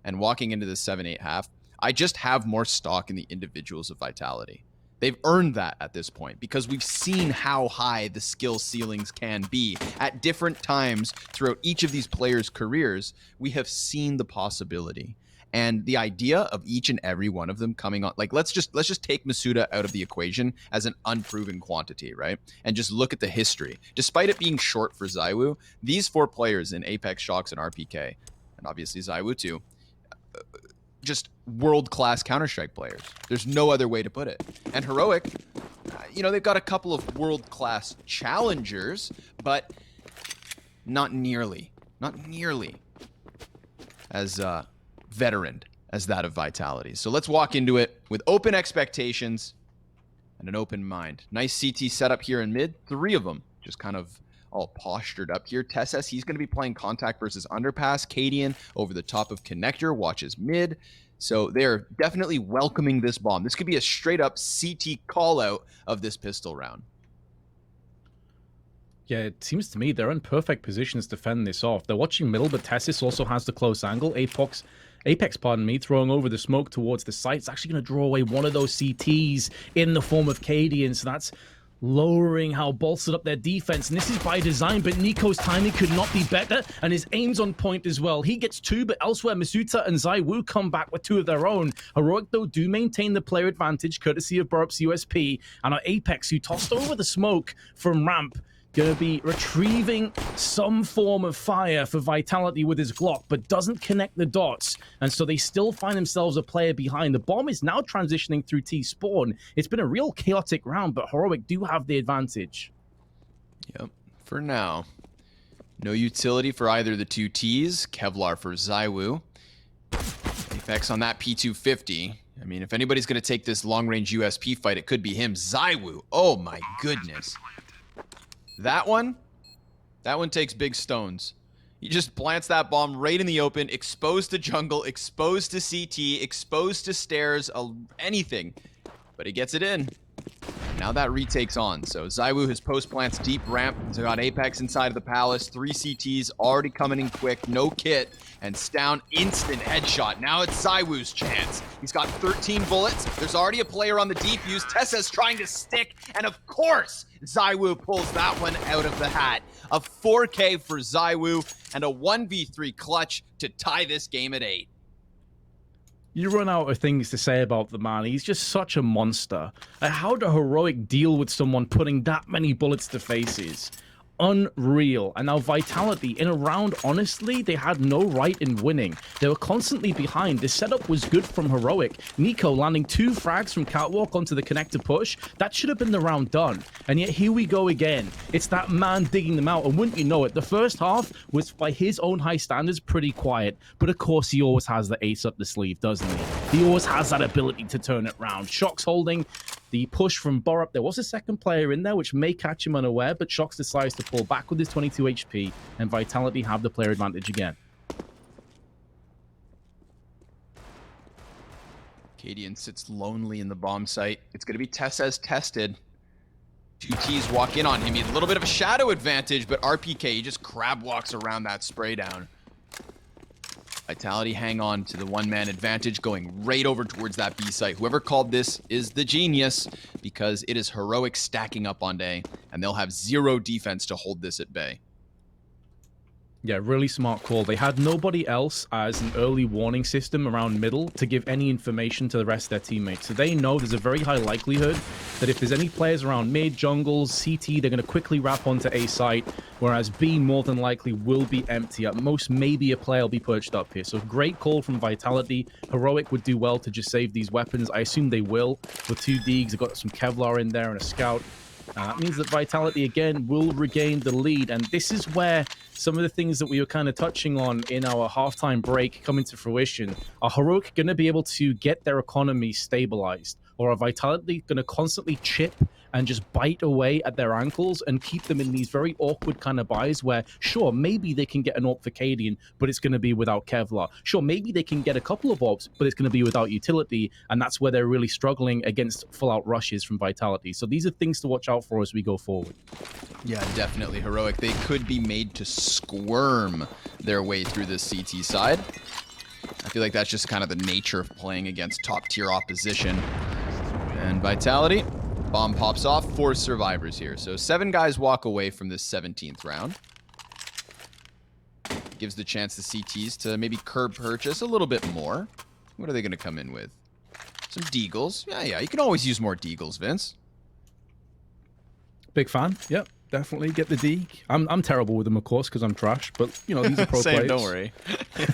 A: and walking into this 7-8 half, I just have more stock in the individuals of Vitality. They've earned that at this point because we've seen how high the skill ceilings can be at different times throughout each of these players' careers. We have seen the possibility, and the idea of each and every one of them coming on. Like let's just take Masuda out of the equation as an unproven quantity, right? And just look at the history. Despite it being short for ZywOo, these 4 players in Apex, Shox, and RPK, and obviously ZywOo too, just world-class Counter-Strike players. There's no other way to put it. And Heroic, they've got a couple of world-class challengers, but not nearly as veteran as that of Vitality. So let's walk into it with open expectations and an open mind. Nice CT setup here in mid. 3 of them just kind of all postured up here. Tesses, he's going to be playing contact versus underpass. Cadian over the top of connector, watches mid. So they're definitely welcoming this bomb. This could be a straight up CT call out of this pistol round.
B: Yeah, it seems to me they're in perfect positions to fend this off. They're watching middle, but Tessis also has the close angle. Apex, throwing over the smoke towards the site. It's actually going to draw away one of those CTs in the form of Cadian. So that's lowering how bolstered up their defense. And this is by design, but Nico's timing could not be better, and his aim's on point as well. He gets 2, but elsewhere, Masuta and ZywOo come back with 2 of their own. Heroic, though, do maintain the player advantage, courtesy of Burp's USP, and our Apex, who tossed over the smoke from ramp, going to be retrieving some form of fire for Vitality with his Glock, but doesn't connect the dots. And so they still find themselves a player behind. The bomb is now transitioning through T-spawn. It's been a real chaotic round, but Heroic do have the advantage.
A: Yep, for now. No utility for either of the 2 Ts. Kevlar for ZywOo. Apex on that P250. I mean, if anybody's going to take this long-range USP fight, it could be him. ZywOo. Oh my goodness. That one takes big stones. He just plants that bomb right in the open, exposed to jungle, exposed to CT, exposed to stairs, anything. But he gets it in. Now that retake's on. So ZywOo, his post plants deep ramp. He's got Apex inside of the palace. 3 CTs already coming in quick. No kit. And Stown instant headshot. Now it's ZywOo's chance. He's got 13 bullets. There's already a player on the defuse. Tessa's trying to stick. And of course, ZywOo pulls that one out of the hat. A 4K for ZywOo and a 1v3 clutch to tie this game at 8.
B: You run out of things to say about the man. He's just such a monster. How do Heroic deal with someone putting that many bullets to faces? Unreal. And now Vitality, in a round, honestly, they had no right in winning. They were constantly behind. The setup was good from Heroic. Nico landing 2 frags from Catwalk onto the connector push. That should have been the round done. And yet here we go again. It's that man digging them out. And wouldn't you know it, the first half was, by his own high standards, pretty quiet. But of course, he always has the ace up the sleeve, doesn't he? He always has that ability to turn it around. Shox holding the push from Borup. There was a second player in there, which may catch him unaware, but Shox decides to pull back with his 22 HP, and Vitality have the player advantage again.
A: Cadian sits lonely in the bomb site. It's going to be Tess as tested. Two T's walk in on him. He had a little bit of a shadow advantage, but RPK, he just crab walks around that spray down. Vitality hang on to the one-man advantage, going right over towards that B site. Whoever called this is the genius, because it is Heroic stacking up on A, and they'll have 0 defense to hold this at bay.
B: Yeah, really smart call. They had nobody else as an early warning system around middle to give any information to the rest of their teammates. So they know there's a very high likelihood that if there's any players around mid, jungles, CT, they're going to quickly wrap onto A site, whereas B more than likely will be empty. At most, maybe a player will be perched up here. So great call from Vitality. Heroic would do well to just save these weapons. I assume they will. With 2 Deegs, they've got some Kevlar in there and a Scout. That means that Vitality, again, will regain the lead. And this is where some of the things that we were kind of touching on in our halftime break come into fruition. Are Heroic going to be able to get their economy stabilized? Or are Vitality going to constantly chip and just bite away at their ankles and keep them in these very awkward kind of buys where, sure, maybe they can get an AWP for Cadian, but it's going to be without Kevlar. Sure, maybe they can get a couple of AWPs, but it's going to be without utility, and that's where they're really struggling against full-out rushes from Vitality. So these are things to watch out for as we go forward.
A: Yeah, definitely Heroic. They could be made to squirm their way through this CT side. I feel like that's just kind of the nature of playing against top-tier opposition. And Vitality, bomb pops off, 4 survivors here. So 7 guys walk away from this 17th round. Gives the chance to CTs to maybe curb purchase a little bit more. What are they going to come in with? Some Deagles. Yeah, you can always use more Deagles, Vince.
B: Big fan. Yep, definitely get the Deeg. I'm terrible with them, of course, because I'm trash. But you know, these are pro players.
A: Don't worry.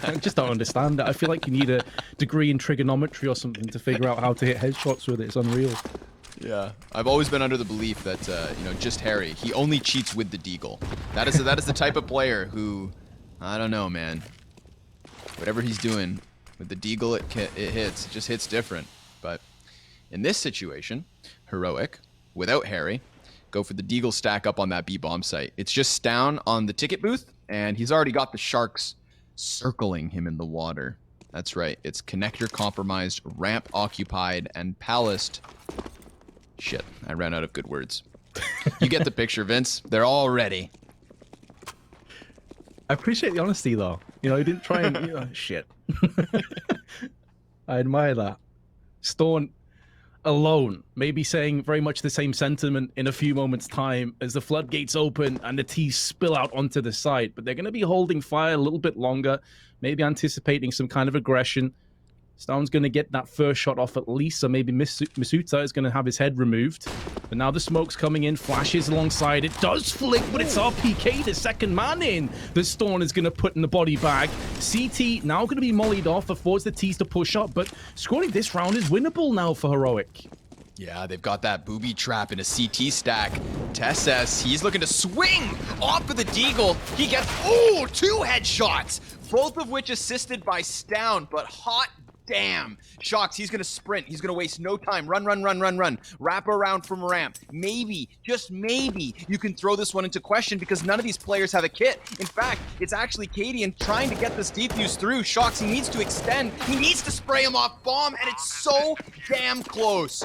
B: I just don't understand it. I feel like you need a degree in trigonometry or something to figure out how to hit headshots with it. It's unreal.
A: Yeah, I've always been under the belief that just Harry, he only cheats with the Deagle. That is the type of player who, I don't know, man. Whatever he's doing with the Deagle, it hits. It just hits different. But in this situation, Heroic, without Harry, go for the Deagle stack up on that B-bomb site. It's just down on the ticket booth, and he's already got the Sharks circling him in the water. That's right. It's connector compromised, ramp occupied, and palaced. Shit, I ran out of good words. You get the picture, Vince. They're all ready.
B: I appreciate the honesty, though. You know, he didn't try and... shit. I admire that. Storm alone, maybe saying very much the same sentiment in a few moments' time as the floodgates open and the T's spill out onto the site. But they're going to be holding fire a little bit longer, maybe anticipating some kind of aggression. Stone's going to get that first shot off at least, so maybe Masuta is going to have his head removed. But now the smoke's coming in, flashes alongside. It does flick, but it's RPK, the second man in. The Storm is going to put in the body bag. CT now going to be mollied off, affords the T's to push up, but scoring this round is winnable now for Heroic.
A: Yeah, they've got that booby trap in a CT stack. Tesses, he's looking to swing off of the Deagle. He gets, 2 headshots, both of which assisted by Stown, but hot damn. Shocks, he's going to sprint. He's going to waste no time. Run. Wrap around from ramp. Maybe, just maybe, you can throw this one into question because none of these players have a kit. In fact, it's actually Cadian trying to get this defuse through. Shocks, he needs to extend. He needs to spray him off bomb, and it's so damn close.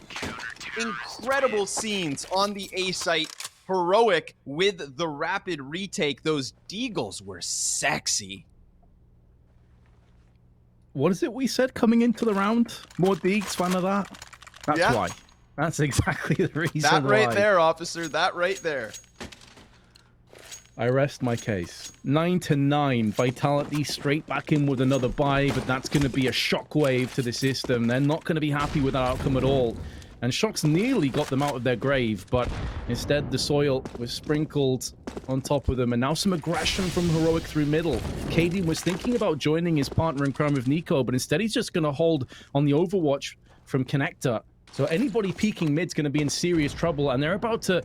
A: Incredible scenes on the A site. Heroic with the rapid retake. Those Deagles were sexy.
B: What is it we said coming into the round? More Deegs, fan of that? That's why. That's exactly the reason
A: That right
B: why.
A: there, officer. That right there.
B: I rest my case. 9-9. Vitality straight back in with another buy, but that's going to be a shockwave to the system. They're not going to be happy with that outcome at all. And Shocks nearly got them out of their grave, but instead the soil was sprinkled on top of them. And now some aggression from Heroic through middle. Cadian was thinking about joining his partner in crime with Nico, but instead he's just going to hold on the overwatch from Connector. So anybody peeking mid's going to be in serious trouble, and they're about to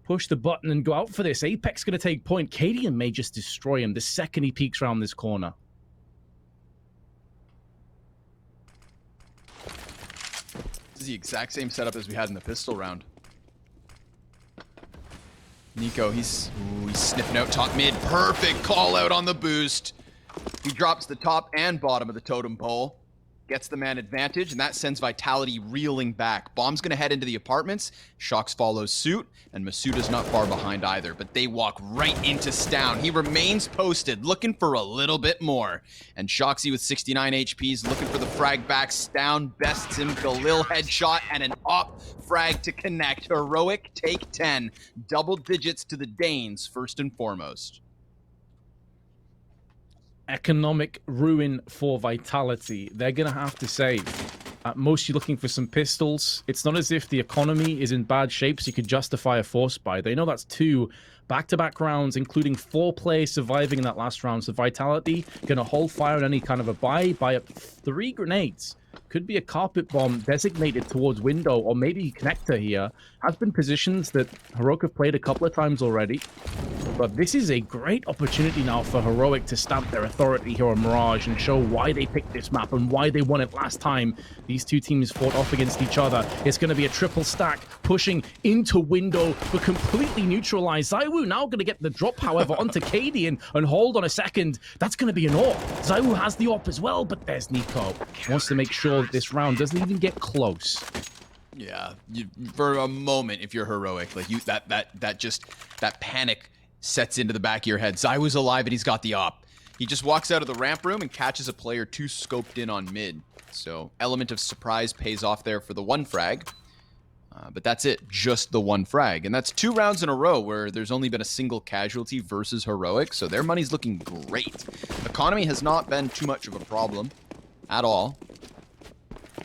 B: push the button and go out for this. Apex going to take point. Cadian may just destroy him the second he peeks around this corner.
A: This is the exact same setup as we had in the pistol round. Nico, he's sniffing out top mid. Perfect call out on the boost. He drops the top and bottom of the totem pole. gets the man advantage, and that sends Vitality reeling back. Bomb's gonna head into the apartments, Shox follows suit, and Masuda's not far behind either, but they walk right into Stown. He remains posted, looking for a little bit more. And Shoxy with 69 HP is looking for the frag back. Stown bests him, Galil headshot, and an op frag to connect. Heroic take 10. Double digits to the Danes, first and foremost.
B: Economic ruin for Vitality. They're going to have to save. At most, you're looking for some pistols. It's not as if the economy is in bad shape so you could justify a force buy. They know that's 2 back-to-back rounds, including 4 players surviving in that last round. So Vitality going to hold fire on any kind of a buy up 3 grenades. Could be a carpet bomb designated towards window, or maybe connector here. Has been positions that Heroic have played a couple of times already. But this is a great opportunity now for Heroic to stamp their authority here on Mirage and show why they picked this map and why they won it last time these two teams fought off against each other. It's going to be a triple stack pushing into window but completely neutralized. ZywOo now going to get the drop, however, onto Cadian, and hold on a second. That's going to be an AWP. ZywOo has the AWP as well, but there's Nico. Wants to make sure that this round doesn't even get close.
A: Yeah, for a moment, if you're Heroic, like that panic sets into the back of your head. ZywOo's alive and he's got the op. He just walks out of the ramp room and catches a player 2 scoped in on mid. So element of surprise pays off there for the 1 frag. But that's it, just the 1 frag. And that's 2 rounds in a row where there's only been a single casualty versus Heroic. So their money's looking great. Economy has not been too much of a problem at all.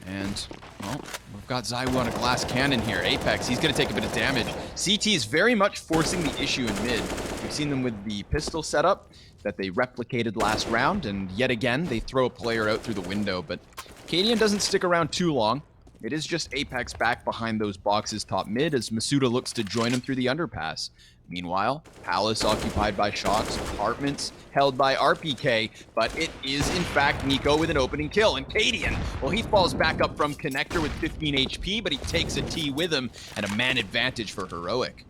A: And, well, we've got ZywOo on a glass cannon here. Apex, he's going to take a bit of damage. CT is very much forcing the issue in mid. We've seen them with the pistol setup that they replicated last round, and yet again, they throw a player out through the window. But Cadian doesn't stick around too long. It is just Apex back behind those boxes top mid as Masuda looks to join him through the underpass. Meanwhile, Palace occupied by Shox, apartments held by RPK, but it is in fact Nico with an opening kill. And Cadian, well, he falls back up from connector with 15 HP, but he takes a T with him and a man advantage for Heroic.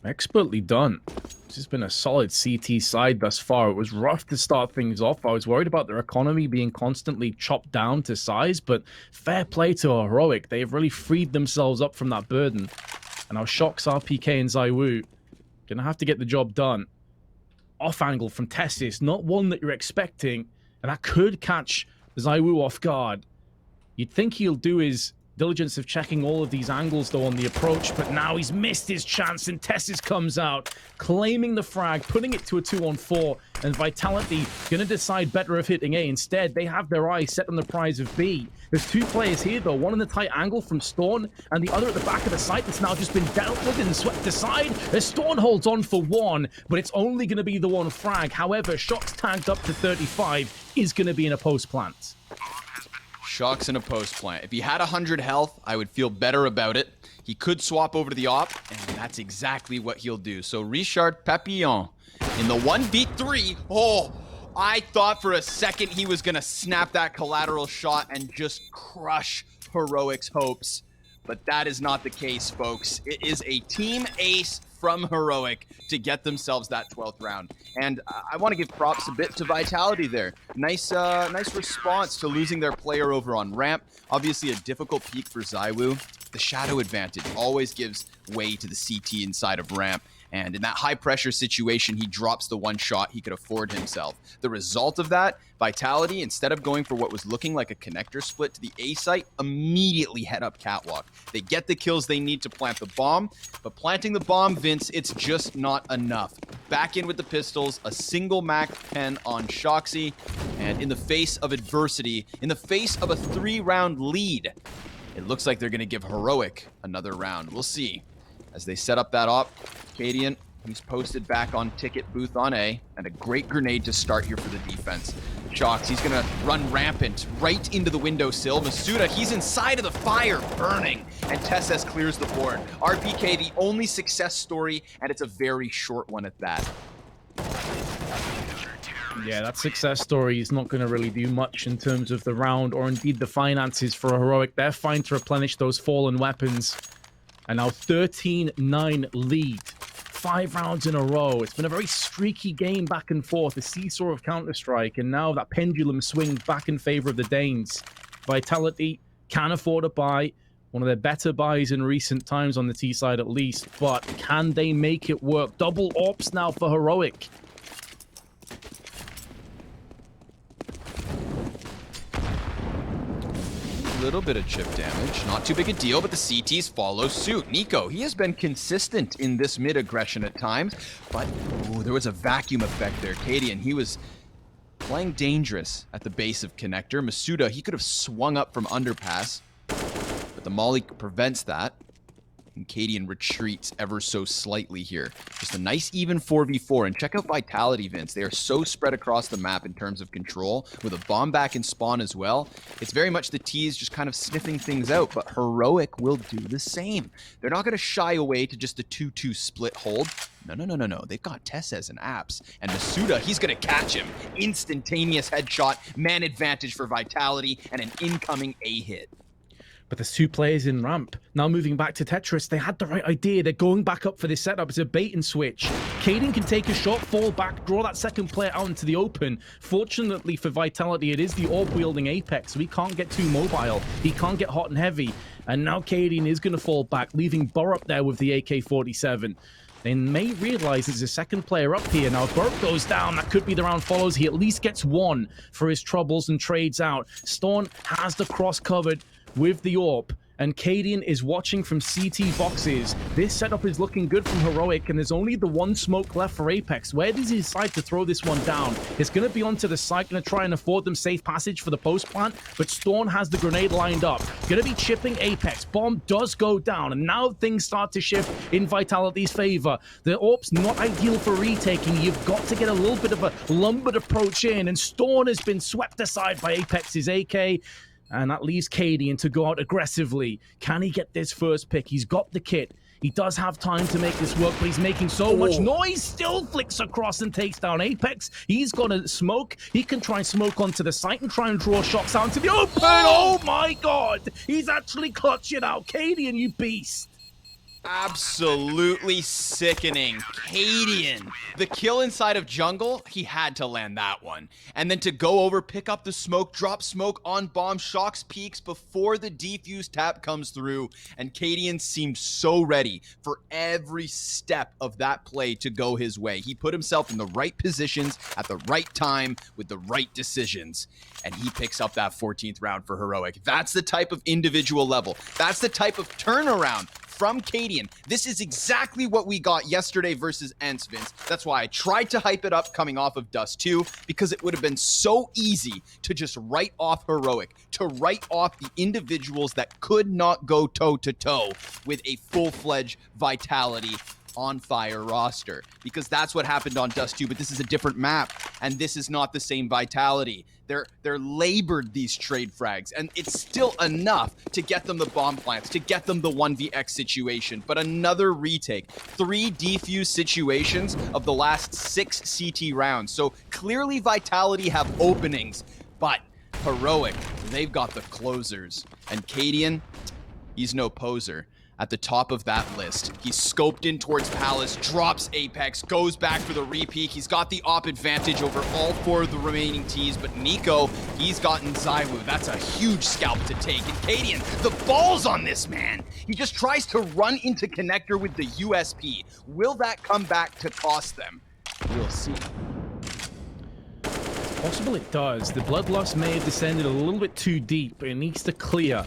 B: Expertly done. This has been a solid CT side thus far. It was rough to start things off. I was worried about their economy being constantly chopped down to size, but fair play to Heroic. They've really freed themselves up from that burden. And now Shox, RPK, and ZywOo gonna have to get the job done. Off angle from Tessis, not one that you're expecting, and that could catch ZywOo off guard. You'd think he'll do his diligence of checking all of these angles though on the approach, but now he's missed his chance and Tessis comes out, claiming the frag, putting it to a 2-on-4, and Vitality gonna decide better of hitting A. Instead, they have their eyes set on the prize of B. There's 2 players here though, one in the tight angle from Storn, and the other at the back of the site that's now just been dealt with and swept aside. As Storn holds on for 1, but it's only gonna be the 1 frag. However, Shox tagged up to 35 is gonna be in a post plant.
A: Shox in a post plant. If he had 100 health, I would feel better about it. He could swap over to the op, and that's exactly what he'll do. So Richard Papillon in the 1v3. Oh, I thought for a second he was going to snap that collateral shot and just crush Heroic's hopes. But that is not the case, folks. It is a team ace from Heroic to get themselves that 12th round. And I want to give props a bit to Vitality there. Nice response to losing their player over on ramp. Obviously a difficult peak for ZywOo. The shadow advantage always gives way to the CT inside of ramp. And in that high-pressure situation, he drops the 1 shot he could afford himself. The result of that, Vitality, instead of going for what was looking like a connector split to the A site, immediately head up catwalk. They get the kills they need to plant the bomb, but planting the bomb, Vince, it's just not enough. Back in with the pistols, a single Mac 10 on Shoxy, and in the face of adversity, in the face of a 3-round lead, it looks like they're going to give Heroic another round. We'll see. As they set up that op, Cadian, he's posted back on ticket booth on A, and a great grenade to start here for the defense. Shox, he's gonna run rampant right into the windowsill. Masuda, he's inside of the fire, burning, and Tessis clears the board. RPK, the only success story, and it's a very short one at that.
B: Yeah, that success story is not going to really do much in terms of the round or indeed the finances for Heroic. They're fine to replenish those fallen weapons. And now 13-9 lead 5 rounds in a row. It's been a very streaky game back and forth, a seesaw of Counter-Strike, and now that pendulum swings back in favor of the Danes. Vitality can afford a buy, one of their better buys in recent times on the T side at least, but can they make it work? Double ops now for Heroic.
A: Little bit of chip damage, not too big a deal, but the CTs follow suit. Nico, he has been consistent in this mid aggression at times, but there was a vacuum effect there. Cadian, he was playing dangerous at the base of connector. Masuda, he could have swung up from underpass, but the molly prevents that. And Cadian retreats ever so slightly here. Just a nice even 4v4. And check out Vitality, Vince. They are so spread across the map in terms of control, with a bomb back in spawn as well. It's very much the T's just kind of sniffing things out, but Heroic will do the same. They're not going to shy away to just a 2-2 split hold. No. They've got Tessez and Apps. And Masuda, he's going to catch him. Instantaneous headshot, man advantage for Vitality, and an incoming A hit.
B: But there's 2 players in ramp. Now moving back to Tetris, they had the right idea. They're going back up for this setup. It's a bait and switch. Cadian can take a shot, fall back, draw that second player out into the open. Fortunately for Vitality, it is the orb-wielding Apex, so he can't get too mobile. He can't get hot and heavy. And now Cadian is going to fall back, leaving Burr up there with the AK-47. They may realize there's a second player up here. Now, if Burke goes down, that could be the round follows. He at least gets 1 for his troubles and trades out. Storm has the cross covered with the AWP, and Cadian is watching from CT boxes. This setup is looking good from Heroic, and there's only the 1 smoke left for Apex. Where does he decide to throw this one down? It's going to be onto the site, going to try and afford them safe passage for the post plant, but Storm has the grenade lined up. Going to be chipping Apex. Bomb does go down, and now things start to shift in Vitality's favor. The AWP's not ideal for retaking. You've got to get a little bit of a lumbered approach in, and Storm has been swept aside by Apex's AK. And that leaves Cadian to go out aggressively. Can he get this first pick? He's got the kit. He does have time to make this work, but he's making so much noise. Still flicks across and takes down Apex. He's got to smoke. He can try and smoke onto the site and try and draw shots out to the open. Oh my god! He's actually clutching out. Cadian, you beast.
A: Absolutely sickening. Cadian. The kill inside of jungle, he had to land that one. And then to go over, pick up the smoke, drop smoke on bomb, shocks peaks before the defuse tap comes through. And Cadian seemed so ready for every step of that play to go his way. He put himself in the right positions at the right time with the right decisions. And he picks up that 14th round for Heroic. That's the type of individual level. That's the type of turnaround from Cadian. This is exactly what we got yesterday versus Ents, Vince. That's why I tried to hype it up coming off of Dust 2, because it would have been so easy to just write off Heroic, to write off the individuals that could not go toe-to-toe with a full-fledged Vitality on fire roster, because that's what happened on Dust 2, but this is a different map, and this is not the same Vitality. They're labored, these trade frags, and it's still enough to get them the bomb plants, to get them the 1vx situation, but another retake. 3 defuse situations of the last 6 CT rounds, so clearly Vitality have openings, but Heroic, they've got the closers, and Cadian, he's no poser. At the top of that list, he's scoped in towards Palace, drops Apex, goes back for the repeat. He's got the op advantage over all 4 of the remaining Ts, but Nico, he's gotten Zywoo. That's a huge scalp to take. And Cadian, the balls on this man. He just tries to run into connector with the USP. Will that come back to cost them? We'll see.
B: Possible it does. The bloodlust may have descended a little bit too deep. It needs to clear.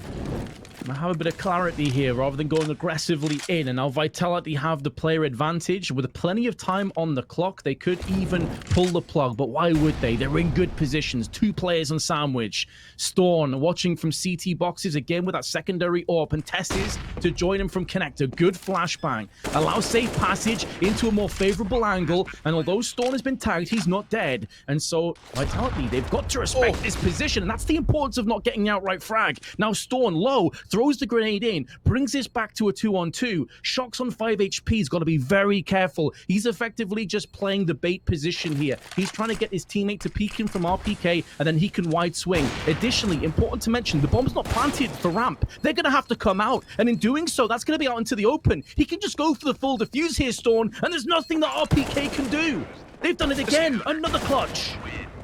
B: I have a bit of clarity here rather than going aggressively in, and now Vitality have the player advantage with plenty of time on the clock. They could even pull the plug, but why would they? They're in good positions. 2 players on sandwich. Storm watching from CT boxes again with that secondary AWP, and Tesses to join him from connector. Good flashbang. Allows safe passage into a more favorable angle, and although Storm has been tagged, he's not dead. And so Vitality, they've got to respect this position, and that's the importance of not getting outright frag. Now Storm low, throws the grenade in, brings this back to a 2-on-2. Shock's on 5 HP. He's got to be very careful. He's effectively just playing the bait position here. He's trying to get his teammate to peek him from RPK, and then he can wide swing. Additionally, important to mention, the bomb's not planted for ramp. They're going to have to come out, and in doing so, that's going to be out into the open. He can just go for the full defuse here, Storm, and there's nothing that RPK can do. They've done it again. Another clutch.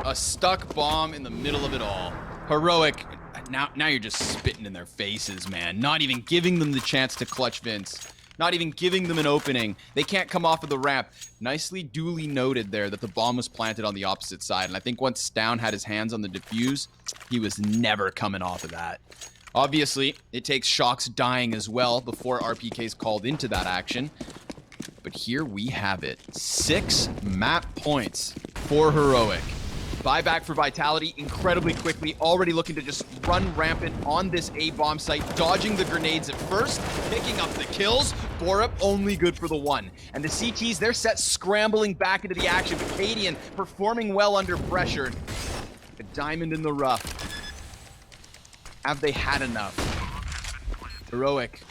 A: A stuck bomb in the middle of it all. Heroic. Now you're just spitting in their faces, man. Not even giving them the chance to clutch Vince. Not even giving them an opening. They can't come off of the ramp. Nicely duly noted there that the bomb was planted on the opposite side. And I think once Stown had his hands on the defuse, he was never coming off of that. Obviously, it takes Shock's dying as well before RPK's called into that action. But here we have it. 6 map points for Heroic. Buyback for Vitality incredibly quickly, already looking to just run rampant on this A-bomb site, dodging the grenades at first, picking up the kills. Borup only good for the 1. And the CTs, they're set scrambling back into the action, but Cadian performing well under pressure. A diamond in the rough. Have they had enough? Heroic.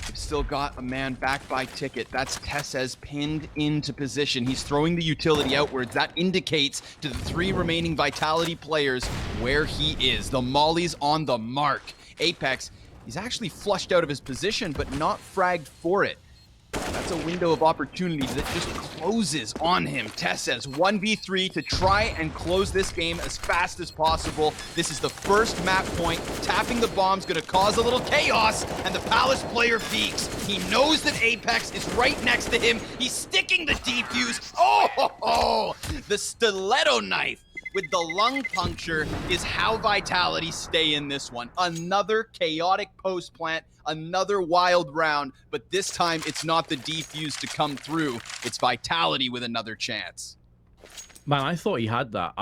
A: They've still got a man back by Ticket. That's Tessez pinned into position. He's throwing the utility outwards. That indicates to the 3 remaining Vitality players where he is. The Molly's on the mark. Apex, he's actually flushed out of his position, but not fragged for it. That's a window of opportunity that just closes on him. Tessez 1v3 to try and close this game as fast as possible. This is the first map point. Tapping the bomb's gonna cause a little chaos, and the Palace player peeks. He knows that Apex is right next to him. He's sticking the defuse. Oh, the stiletto knife with the lung puncture is how Vitality stay in this one. Another chaotic post plant, another wild round, but this time it's not the defuse to come through. It's Vitality with another chance.
B: Man, I thought he had that.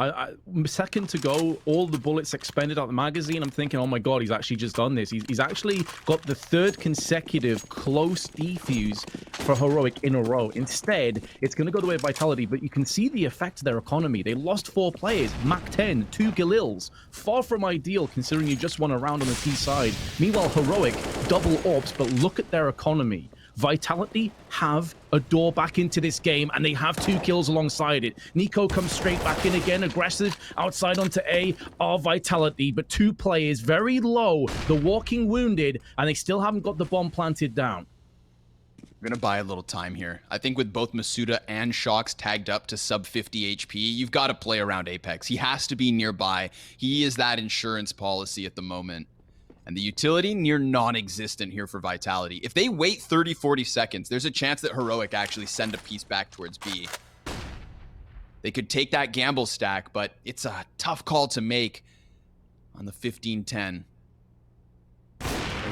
B: Second to go, all the bullets expended out the magazine. I'm thinking, oh my god, he's actually just done this. He's actually got the 3rd consecutive close defuse for Heroic in a row. Instead, it's going to go the way of Vitality, but you can see the effect of their economy. They lost 4 players, Mac 10, 2 Galils. Far from ideal, considering you just won a round on the T side. Meanwhile, Heroic, double orbs, but look at their economy. Vitality have a door back into this game, and they have 2 kills alongside it. Nico comes straight back in again, aggressive, outside onto A, are Vitality, but 2 players very low, the walking wounded, and they still haven't got the bomb planted down.
A: We're gonna buy a little time here. I think with both Masuda and Shocks tagged up to sub 50 HP, you've got to play around Apex. He has to be nearby. He is that insurance policy at the moment. And the utility near non-existent here for Vitality. If they wait 30, 40 seconds, there's a chance that Heroic actually send a piece back towards B. They could take that gamble stack, but it's a tough call to make on the 15-10.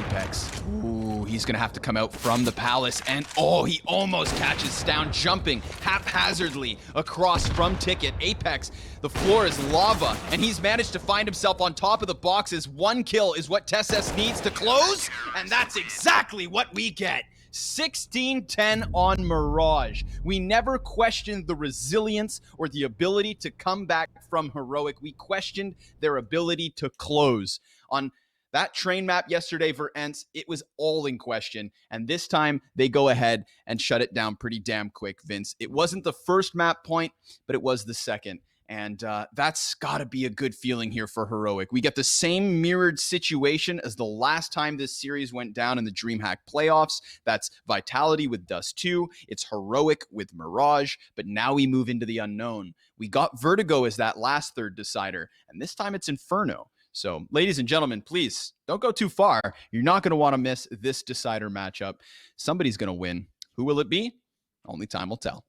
A: Apex. Ooh, he's going to have to come out from the Palace. And, oh, he almost catches Stown jumping haphazardly across from Ticket. Apex, the floor is lava, and he's managed to find himself on top of the boxes. 1 kill is what Tessez needs to close, and that's exactly what we get. 16-10 on Mirage. We never questioned the resilience or the ability to come back from Heroic. We questioned their ability to close. On that train map yesterday for Ents, it was all in question. And this time, they go ahead and shut it down pretty damn quick, Vince. It wasn't the first map point, but it was the second. And that's got to be a good feeling here for Heroic. We get the same mirrored situation as the last time this series went down in the DreamHack playoffs. That's Vitality with Dust 2. It's Heroic with Mirage. But now we move into the unknown. We got Vertigo as that last third decider. And this time it's Inferno. So, ladies and gentlemen, please don't go too far. You're not going to want to miss this decider matchup. Somebody's going to win. Who will it be? Only time will tell.